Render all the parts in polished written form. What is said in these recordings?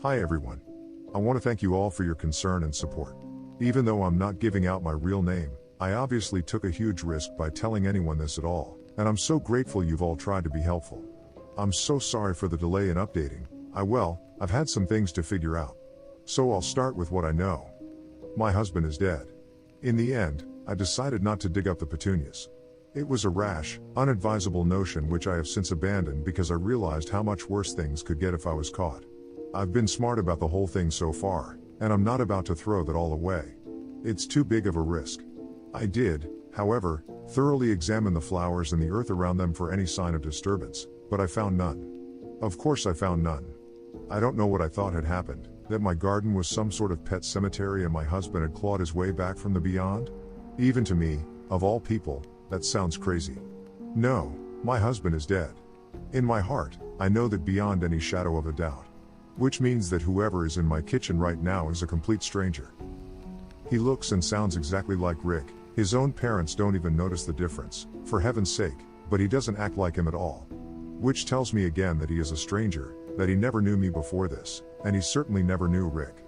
Hi everyone. I want to thank you all for your concern and support. Even though I'm not giving out my real name, I obviously took a huge risk by telling anyone this at all, and I'm so grateful you've all tried to be helpful. I'm so sorry for the delay in updating. I've had some things to figure out. So I'll start with what I know. My husband is dead. In the end, I decided not to dig up the petunias. It was a rash, unadvisable notion which I have since abandoned because I realized how much worse things could get if I was caught. I've been smart about the whole thing so far, and I'm not about to throw that all away. It's too big of a risk. I did, however, thoroughly examine the flowers and the earth around them for any sign of disturbance, but I found none. Of course I found none. I don't know what I thought had happened, that my garden was some sort of pet cemetery and my husband had clawed his way back from the beyond? Even to me, of all people, that sounds crazy. No, my husband is dead. In my heart, I know that beyond any shadow of a doubt. Which means that whoever is in my kitchen right now is a complete stranger. He looks and sounds exactly like Rick. His own parents don't even notice the difference, for heaven's sake, but he doesn't act like him at all. Which tells me again that he is a stranger, that he never knew me before this, and he certainly never knew Rick.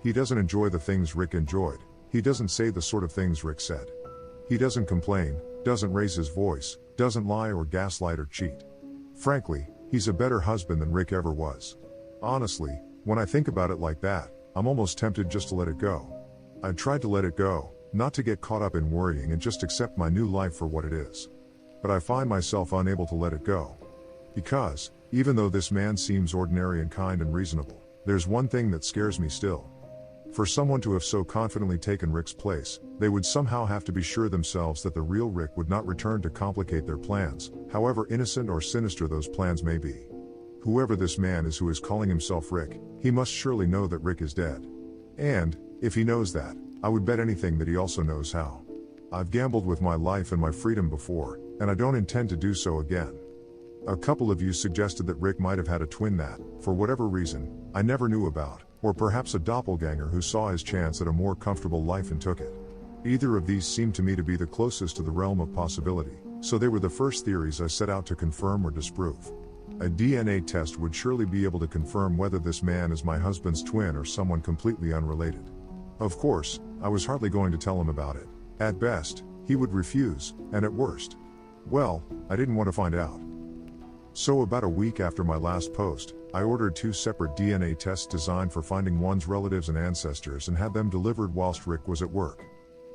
He doesn't enjoy the things Rick enjoyed, he doesn't say the sort of things Rick said. He doesn't complain, doesn't raise his voice, doesn't lie or gaslight or cheat. Frankly, he's a better husband than Rick ever was. Honestly, when I think about it like that, I'm almost tempted just to let it go. I tried to let it go, not to get caught up in worrying and just accept my new life for what it is. But I find myself unable to let it go. Because, even though this man seems ordinary and kind and reasonable, there's one thing that scares me still. For someone to have so confidently taken Rick's place, they would somehow have to be sure themselves that the real Rick would not return to complicate their plans, however innocent or sinister those plans may be. Whoever this man is who is calling himself Rick, he must surely know that Rick is dead. And, if he knows that, I would bet anything that he also knows how. I've gambled with my life and my freedom before, and I don't intend to do so again. A couple of you suggested that Rick might have had a twin that, for whatever reason, I never knew about, or perhaps a doppelganger who saw his chance at a more comfortable life and took it. Either of these seemed to me to be the closest to the realm of possibility, so they were the first theories I set out to confirm or disprove. A DNA test would surely be able to confirm whether this man is my husband's twin or someone completely unrelated. Of course, I was hardly going to tell him about it. At best, he would refuse, and at worst, well, I didn't want to find out. So about a week after my last post, I ordered 2 separate DNA tests designed for finding one's relatives and ancestors and had them delivered whilst Rick was at work.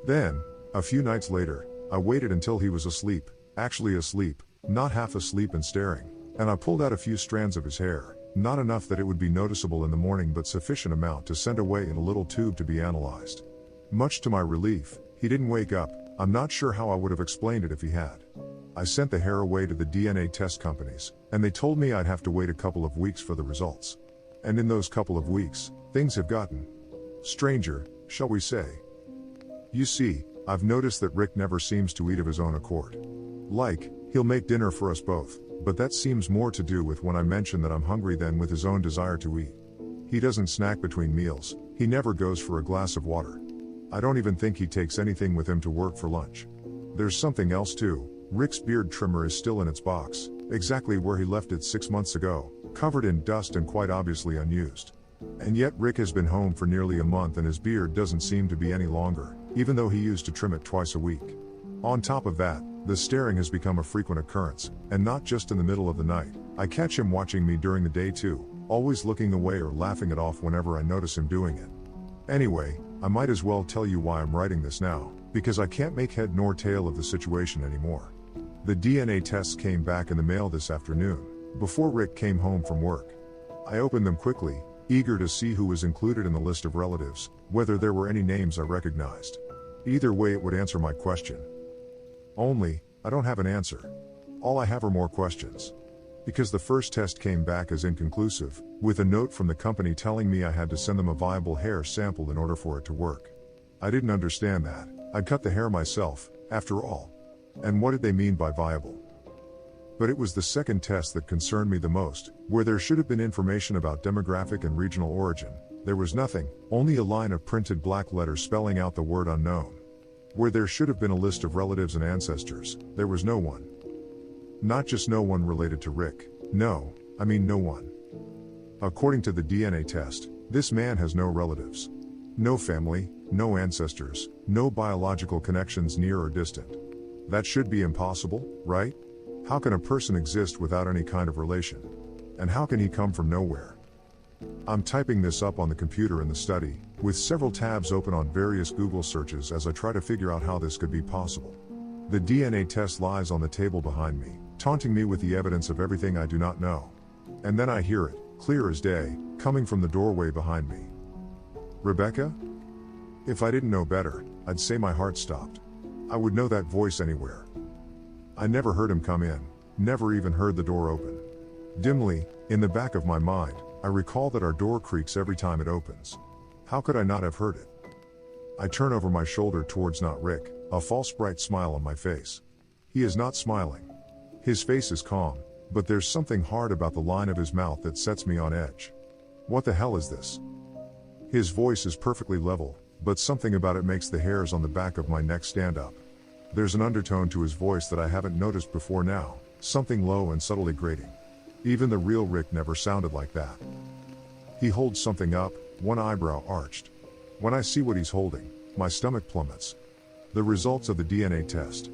Then, a few nights later, I waited until he was asleep, actually asleep, not half asleep and staring. And I pulled out a few strands of his hair, not enough that it would be noticeable in the morning but sufficient amount to send away in a little tube to be analyzed. Much to my relief, he didn't wake up. I'm not sure how I would have explained it if he had. I sent the hair away to the DNA test companies, and they told me I'd have to wait a couple of weeks for the results. And in those couple of weeks, things have gotten stranger, shall we say. You see, I've noticed that Rick never seems to eat of his own accord. Like, he'll make dinner for us both. But that seems more to do with when I mention that I'm hungry than with his own desire to eat. He doesn't snack between meals, he never goes for a glass of water. I don't even think he takes anything with him to work for lunch. There's something else too. Rick's beard trimmer is still in its box, exactly where he left it 6 months ago, covered in dust and quite obviously unused. And yet Rick has been home for nearly a month and his beard doesn't seem to be any longer, even though he used to trim it twice a week. On top of that, the staring has become a frequent occurrence, and not just in the middle of the night. I catch him watching me during the day too, always looking away or laughing it off whenever I notice him doing it. Anyway, I might as well tell you why I'm writing this now, because I can't make head nor tail of the situation anymore. The DNA tests came back in the mail this afternoon, before Rick came home from work. I opened them quickly, eager to see who was included in the list of relatives, whether there were any names I recognized. Either way it would answer my question. Only, I don't have an answer. All I have are more questions. Because the first test came back as inconclusive, with a note from the company telling me I had to send them a viable hair sample in order for it to work. I didn't understand that. I'd cut the hair myself, after all. And what did they mean by viable? But it was the second test that concerned me the most, where there should have been information about demographic and regional origin. There was nothing, only a line of printed black letters spelling out the word unknown. Where there should have been a list of relatives and ancestors, there was no one. Not just no one related to Rick. No, I mean no one. According to the DNA test, this man has no relatives. No family, no ancestors, no biological connections near or distant. That should be impossible, right? How can a person exist without any kind of relation? And how can he come from nowhere? I'm typing this up on the computer in the study, with several tabs open on various Google searches as I try to figure out how this could be possible. The DNA test lies on the table behind me, taunting me with the evidence of everything I do not know. And then I hear it, clear as day, coming from the doorway behind me. Rebecca? If I didn't know better, I'd say my heart stopped. I would know that voice anywhere. I never heard him come in, never even heard the door open. Dimly, in the back of my mind, I recall that our door creaks every time it opens. How could I not have heard it? I turn over my shoulder towards not Rick, a false bright smile on my face. He is not smiling. His face is calm, but there's something hard about the line of his mouth that sets me on edge. What the hell is this? His voice is perfectly level, but something about it makes the hairs on the back of my neck stand up. There's an undertone to his voice that I haven't noticed before now, something low and subtly grating. Even the real Rick never sounded like that. He holds something up, one eyebrow arched. When I see what he's holding, my stomach plummets. The results of the DNA test.